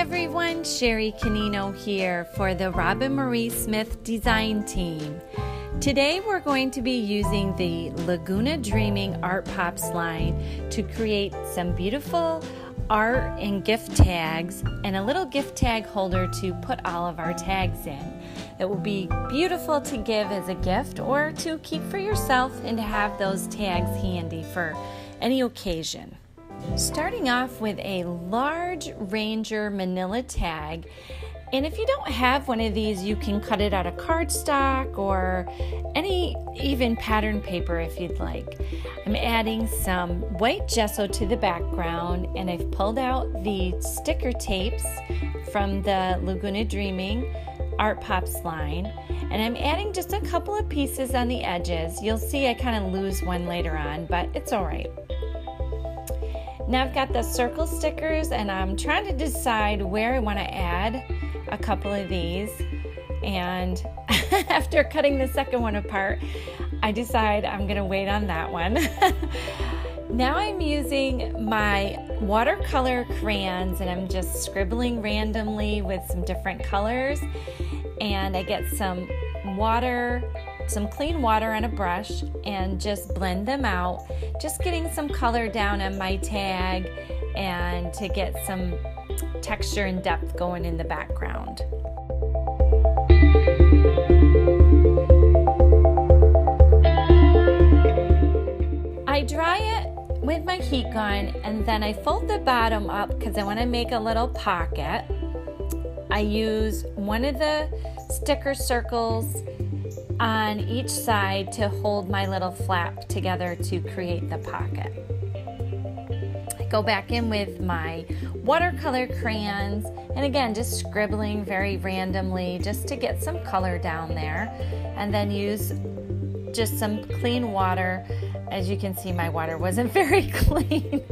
everyone, Sherry Canino here for the Roben-Marie Smith design team. Today we're going to be using the Laguna Dreaming Art Pops line to create some beautiful art and gift tags and a little gift tag holder to put all of our tags in. It will be beautiful to give as a gift or to keep for yourself and to have those tags handy for any occasion. Starting off with a large Ranger manila tag, and if you don't have one of these, you can cut it out of cardstock or any even pattern paper if you'd like. I'm adding some white gesso to the background, and I've pulled out the sticker tapes from the Laguna Dreaming Art Pops line, and I'm adding just a couple of pieces on the edges. You'll see I kind of lose one later on, but it's all right. Now I've got the circle stickers and I'm trying to decide where I want to add a couple of these, and after cutting the second one apart, I decide I'm going to wait on that one. Now I'm using my watercolor crayons and I'm just scribbling randomly with some different colors, and I get some water, some clean water on a brush and just blend them out, just getting some color down on my tag and to get some texture and depth going in the background. I dry it with my heat gun and then I fold the bottom up because I want to make a little pocket. I use one of the sticker circles on each side to hold my little flap together to create the pocket. I go back in with my watercolor crayons and again just scribbling very randomly just to get some color down there, and then use just some clean water. As you can see, my water wasn't very clean,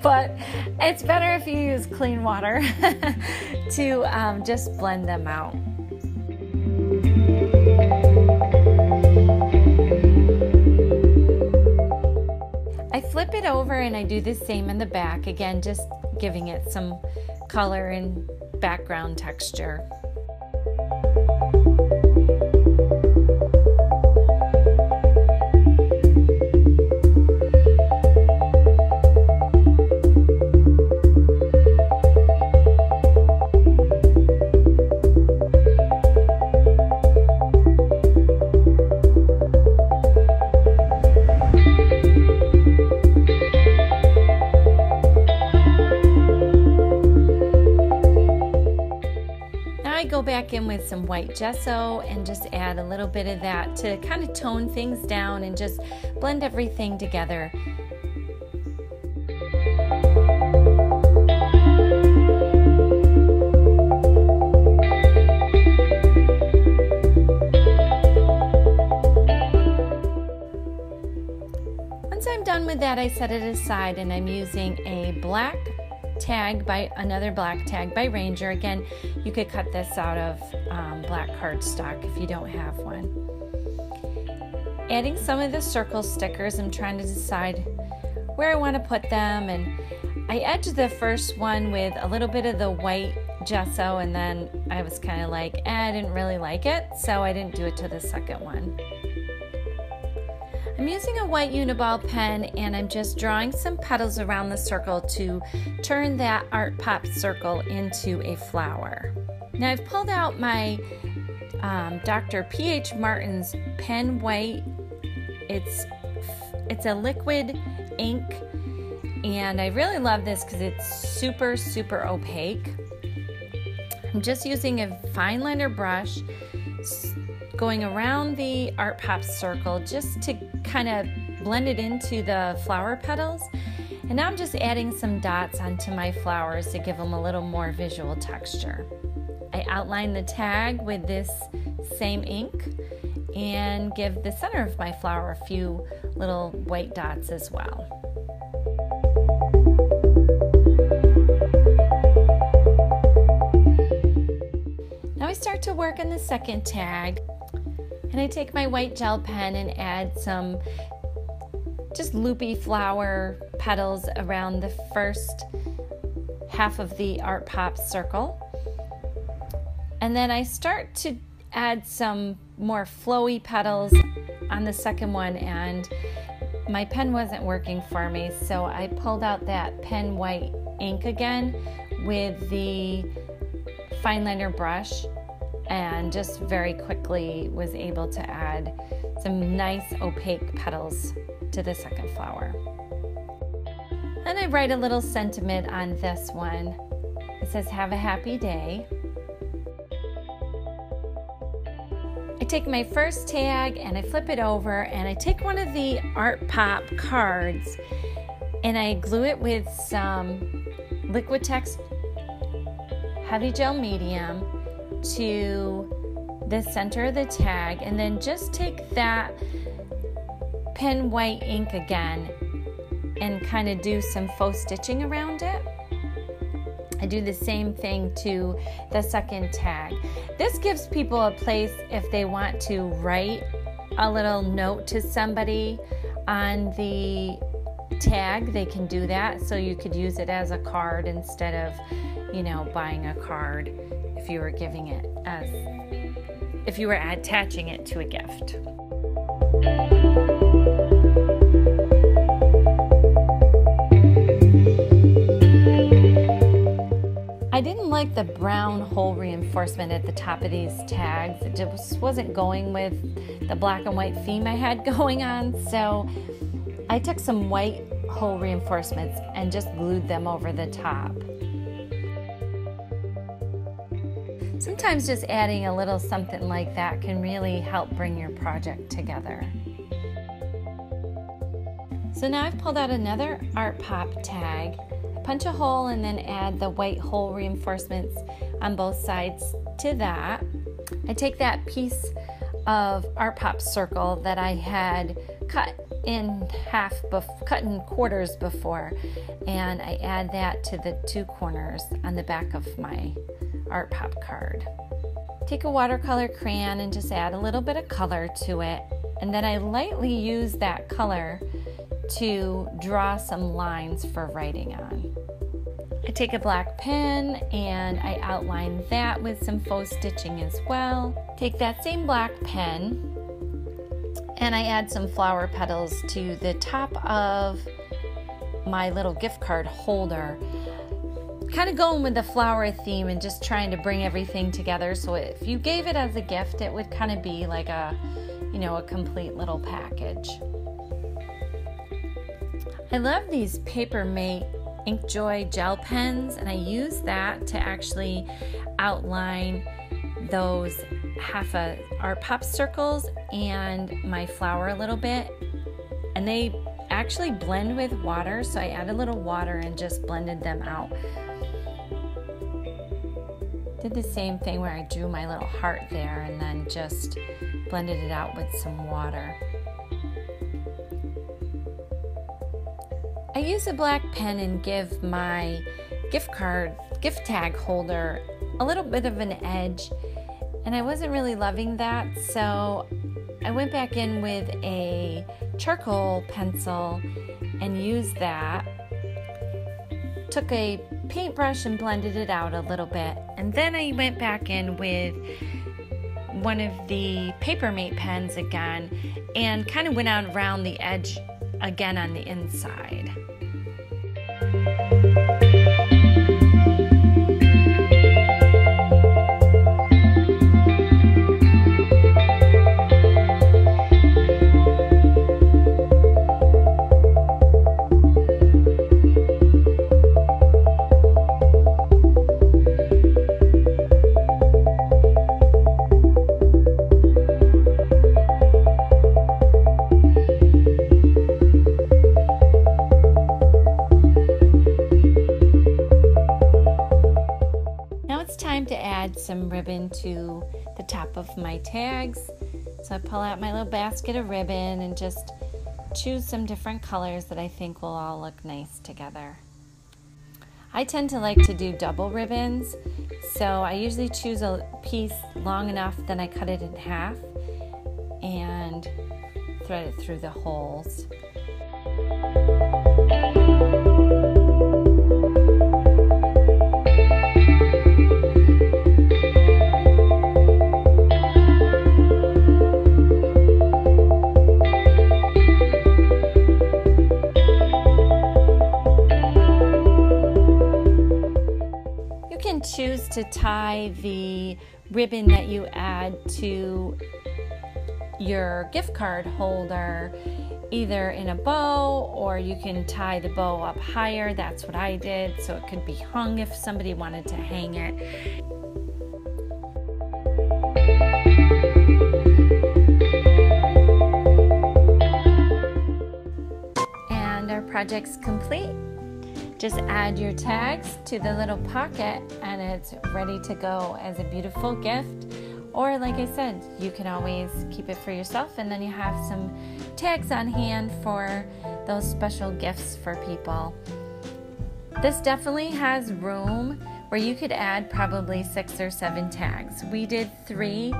but it's better if you use clean water to just blend them out. I flip it over and I do the same in the back, again just giving it some color and background texture. Go back in with some white gesso and just add a little bit of that to kind of tone things down and just blend everything together. Once I'm done with that, I set it aside and I'm using a black tag by another black tag by Ranger. Again, you could cut this out of black cardstock if you don't have one. Adding some of the circle stickers, I'm trying to decide where I want to put them, and I edged the first one with a little bit of the white gesso, and then I was kind of like, I didn't really like it, so I didn't do it to the second one. I'm using a white Uniball pen and I'm just drawing some petals around the circle to turn that Art Pop circle into a flower. Now I've pulled out my Dr. P.H. Martin's pen white. It's a liquid ink, and I really love this because it's super opaque. I'm just using a fine liner brush, going around the Art Pop circle just to kind of blend it into the flower petals. And now I'm just adding some dots onto my flowers to give them a little more visual texture. I outline the tag with this same ink and give the center of my flower a few little white dots as well. Now I start to work on the second tag. And I take my white gel pen and add some just loopy flower petals around the first half of the Art Pop circle. And then I start to add some more flowy petals on the second one, and my pen wasn't working for me, so I pulled out that pen white ink again with the fine liner brush and just very quickly was able to add some nice opaque petals to the second flower. Then I write a little sentiment on this one. It says, "Have a happy day." I take my first tag and I flip it over and I take one of the Art Pop cards and I glue it with some Liquitex Heavy Gel Medium to the center of the tag, and then just take that pen white ink again and kind of do some faux stitching around it. I do the same thing to the second tag. This gives people a place if they want to write a little note to somebody on the tag, they can do that. So you could use it as a card instead of, buying a card if you were giving it if you were attaching it to a gift. I didn't like the brown hole reinforcement at the top of these tags. It just wasn't going with the black and white theme I had going on, so I took some white hole reinforcements and just glued them over the top. Sometimes just adding a little something like that can really help bring your project together. So now I've pulled out another Art Pop tag. I punch a hole and then add the white hole reinforcements on both sides to that. I take that piece of Art Pop circle that I had cut in quarters before, and I add that to the two corners on the back of my Art Pop card. Take a watercolor crayon and just add a little bit of color to it, and then I lightly use that color to draw some lines for writing on. I take a black pen and I outline that with some faux stitching as well. Take that same black pen and I add some flower petals to the top of my little gift card holder. Kind of going with the flower theme and just trying to bring everything together, so if you gave it as a gift, it would kind of be like a complete little package. I love these Papermate Inkjoy gel pens, and I use that to actually outline those half a Art Pop circles and my flower a little bit, and they actually blend with water, so I add a little water and just blended them out. Did the same thing where I drew my little heart there and then just blended it out with some water. I use a black pen and give my gift tag holder a little bit of an edge, and I wasn't really loving that, so I went back in with a charcoal pencil and used that. Took a paintbrush and blended it out a little bit, and then I went back in with one of the Papermate pens again and kind of went out around the edge again on the inside. Some ribbon to the top of my tags. So I pull out my little basket of ribbon and just choose some different colors that I think will all look nice together. I tend to like to do double ribbons, so I usually choose a piece long enough, then I cut it in half and thread it through the holes. can choose to tie the ribbon that you add to your gift card holder either in a bow, or you can tie the bow up higher. That's what I did, so it could be hung if somebody wanted to hang it. And our project's complete. Just add your tags to the little pocket and it's ready to go as a beautiful gift. Or like I said, you can always keep it for yourself and then you have some tags on hand for those special gifts for people. This definitely has room where you could add probably 6 or 7 tags. We did 3,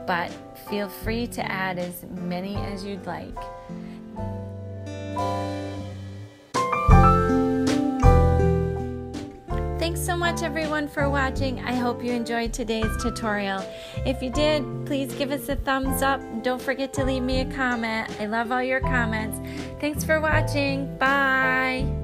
but feel free to add as many as you'd like. Thanks so much everyone for watching. I hope you enjoyed today's tutorial. If you did, please give us a thumbs up. Don't forget to leave me a comment. I love all your comments. Thanks for watching. Bye.